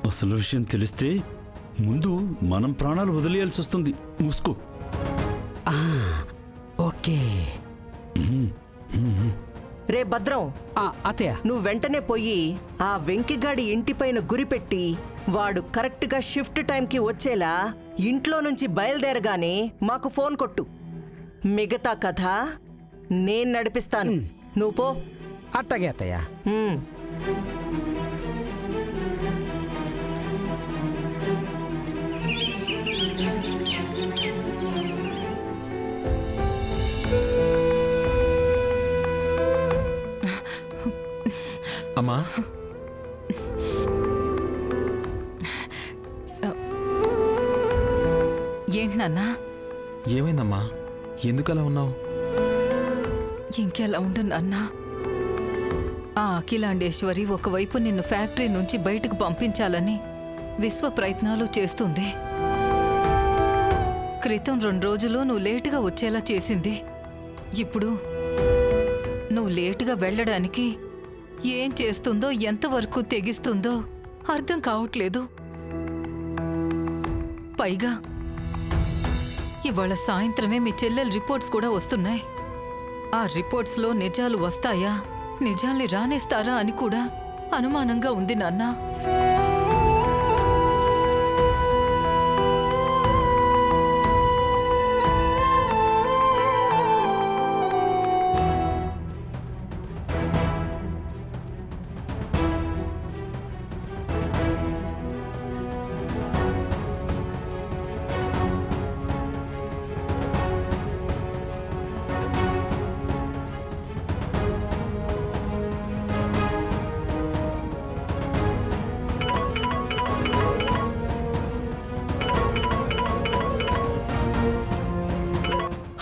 అసలు విషయం తెలిస్తే ముందు మనం ప్రాణాలు వదిలేయాల్సి వస్తుంది. మూసుకో. ఓకే. రే భద్రం, అత్తయ్య నువ్వు వెంటనే పోయి ఆ వెంకిగాడి ఇంటిపైన గురిపెట్టి వాడు కరెక్ట్గా షిఫ్ట్ టైంకి వచ్చేలా ఇంట్లో నుంచి బయలుదేరగానే మాకు ఫోన్ కొట్టు. మిగతా కథ నేను నడిపిస్తాను. నువ్వు పో. అట్టగే అత్తయ్య. అమ్మా, ఏంటి నాన్నా? ఏమైందమ్మా? ఎందుకలా ఉన్నావు? ఇంకెలా ఉండను నాన్నా. ఆ అఖిలాండేశ్వరి ఒకవైపు నిన్ను ఫ్యాక్టరీ నుంచి బయటకు పంపించాలని విశ్వ ప్రయత్నాలు చేస్తుంది. క్రితం 2 రోజులు నువ్వు లేటుగా వచ్చేలా చేసింది. ఇప్పుడు నువ్వు లేటుగా వెళ్ళడానికి ఏం చేస్తుందో, ఎంతవరకు తెగిస్తుందో అర్థం కావట్లేదు. పైగా ఇవాళ సాయంత్రమే మీ చెల్లెల రిపోర్ట్స్ కూడా వస్తున్నాయి. ఆ రిపోర్ట్స్లో నిజాలు వస్తాయా, నిజాల్ని రానేస్తారా అని కూడా అనుమానంగా ఉంది నాన్నా.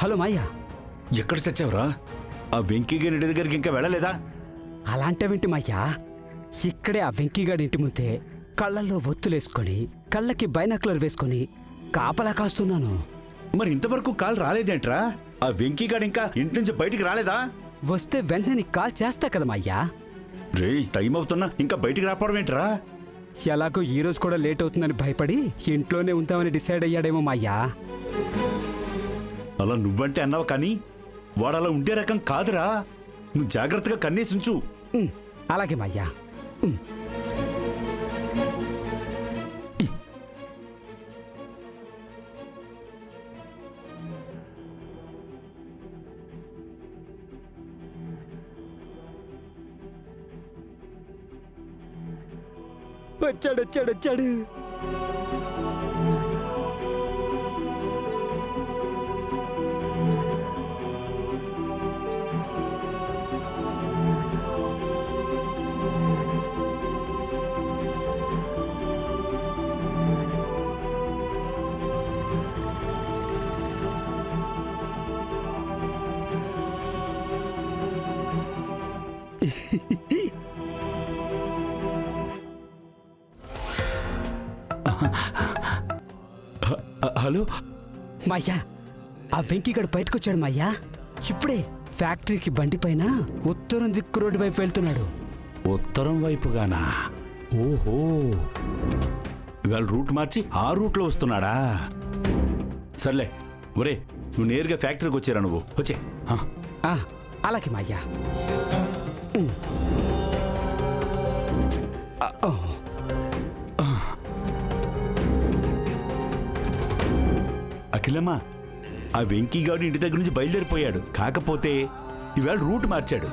హలో మాయ్యా. ఎక్కడ చచ్చావురా? ఆ వెంకీగారి ఇంటి దగ్గరికి ఇంకా వెళ్ళలేదా? అలాంటివింటి మాయ్యా, ఇక్కడే ఆ వెంకీగాడి ఇంటి ముందే కళ్ళల్లో ఒత్తులేసుకొని కళ్ళకి బైనాకులర్ వేసుకొని కాపలా కాస్తున్నాను. మరి ఇంతవరకు కాల్ రాలేదేంట్రా? ఆ వెంకీగాడు ఇంకా ఇంటి నుంచి బయటికి రాలేదా? వస్తే వెంటనే నీకు కాల్ చేస్తా కదా మాయ్యా. రే, టైం అవుతున్నా ఇంకా బయటికి రాపోవడం ఏంట్రా? ఎలాగో ఈరోజు కూడా లేట్ అవుతుందని భయపడి ఇంట్లోనే ఉంటామని డిసైడ్ అయ్యాడేమో మాయ్యా. అలా నువ్వంటే అన్నావు కానీ వాడు అలా ఉండే రకం కాదురా. నువ్వు జాగ్రత్తగా కన్నేసుంచు. అలాగే మాయ్యా. వచ్చాడు వచ్చాడు వచ్చాడు. హలో మాయ్యా, ఆ వెంకీగాడు బయటకొచ్చాడు మాయ్యా. ఇప్పుడే ఫ్యాక్టరీకి బండి పైన ఉత్తరం దిక్కు రోడ్డు వైపు వెళ్తున్నాడు. ఉత్తరం వైపుగానా? ఓహో, ఇవాళ రూట్ మార్చి ఆ రూట్లో వస్తున్నాడా? సర్లే, ఒరే నువ్వు నేరుగా ఫ్యాక్టరీకి వచ్చారా? నువ్వు వచ్చే. అలాగే మాయ్యా. అఖిలమ్మా, ఆ వెంకీగాడు ఇంటి దగ్గర నుంచి బయలుదేరిపోయాడు. కాకపోతే ఇవాళ రూట్ మార్చాడు.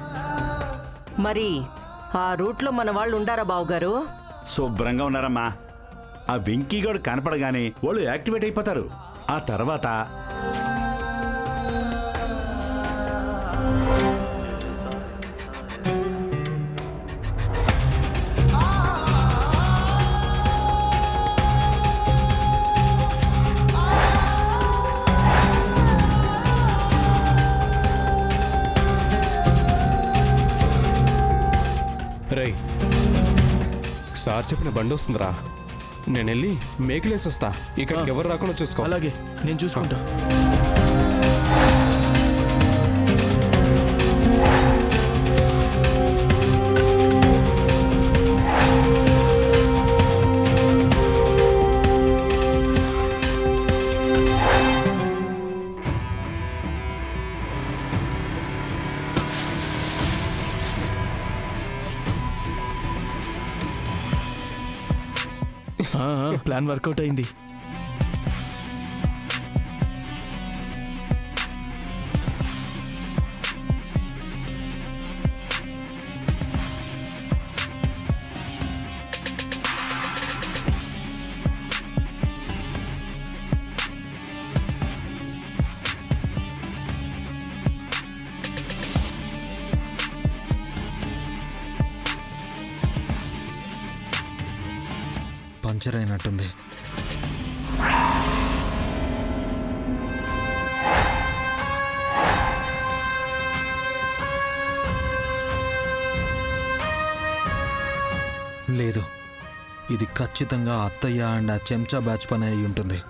మరి ఆ రూట్లో మన వాళ్ళు ఉండారా బావుగారు? శుభ్రంగా ఉన్నారమ్మా. ఆ వెంకీగాడు కనపడగానే వాళ్ళు యాక్టివేట్ అయిపోతారు. ఆ తర్వాత రై, సార్ చెప్పిన బండి వస్తుందిరా. నేను వెళ్ళి మేకులేసి వస్తా. ఇక్కడికి ఎవరు రాకుండా చూసుకో. అలాగే, నేను చూసుకుంటా. ప్లాన్ వర్కౌట్ అయింది. పంచర్ అయినట్టుంది. లేదు, ఇది ఖచ్చితంగా అత్తయ్య అండ్ ఆ చెంచా బ్యాచ్ పని అయి ఉంటుంది.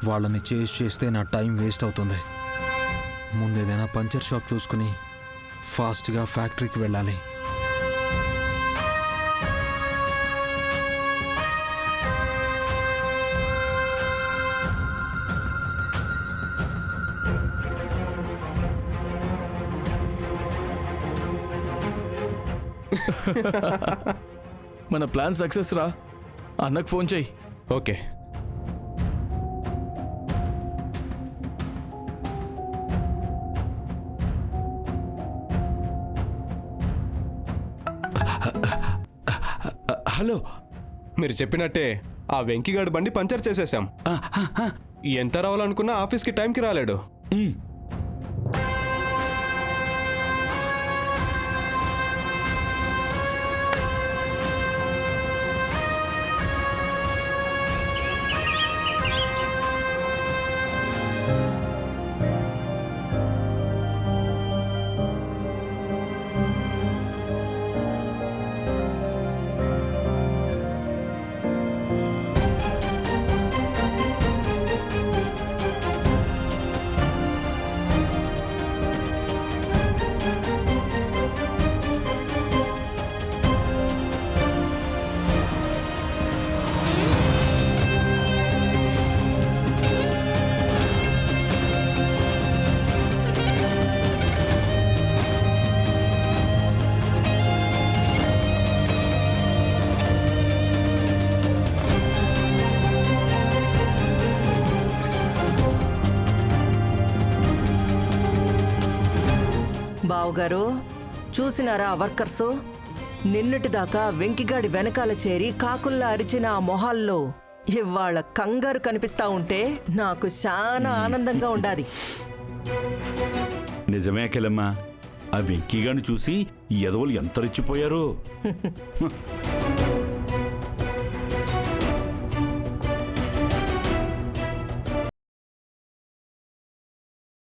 వాళ్ళని చేసి చేస్తే నా టైం వేస్ట్ అవుతుంది. ముందేదైనా పంచర్ షాప్ చూసుకుని ఫాస్ట్గా ఫ్యాక్టరీకి వెళ్ళాలి. మన ప్లాన్ సక్సెస్ రా. అన్నకు ఫోన్ చెయ్యి. ఓకే. హలో. మీరు చెప్పినట్టే ఆ వెంకీగాడి బండి పంచర్ చేసేసాం. ఎంత రావాలనుకున్నా ఆఫీస్కి టైంకి రాలేడు. బావుగారు చూసినారా ఆ వర్కర్సు? నిన్నటిదాకా వెంకిగాడి వెనకాల చేరి కాకుల్లా అరిచిన ఆ మొహాల్లో ఇవాళ కంగారు కనిపిస్తా ఉంటే నాకు చాలా ఆనందంగా ఉండాది. నిజమే అఖిలమ్మ, ఆ వెంకీగాని చూసి ఈ ఎదవలు ఎంత రెచ్చిపోయారో.